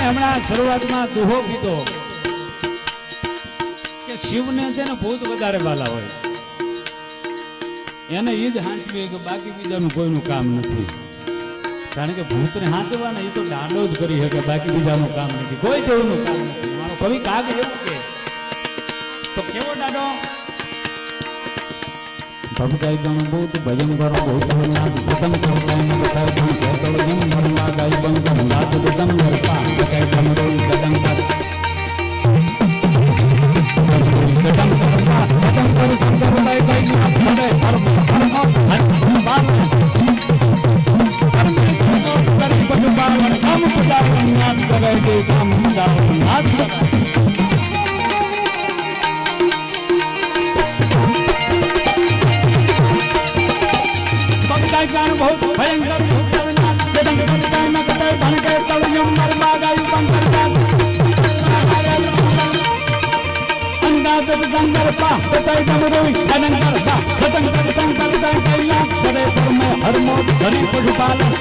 હમણાં શરૂઆતમાં દુહો કીધો કે શિવને છે ને ભૂત વધારે વાલા હોય, એને ઈ જ હાંચવી કે બાકી બીજાનું કોઈનું કામ નથી. કારણ કે ભૂતને હાંચવાના એ તો દાંડો જ કરી શકે, બાકી બીજાનું કામ નથી, કોઈ દેવનું કામ નથી. મારો કવિ કાગ એવું કે તો કેવો દાડો ભગતાઈ ગણ ભૂત ભજન કરો ભૂત નાથ ખતમ કરતા ન બતાય પણ કેતળ જીમ મરમા ગાય બંકર નાથ દમ નરપા બતાય તમરો કદમ કર કદમ કરતા કદમ કર સુંદર બાઈ બાઈ ના પડે પરમ પરમ બાપ કરી બધું બાવન કામ પુજાવન નાથ કરે દે કામ પુજાવન નાથ बहुत भयंकर हर मोट घरी पशुपालन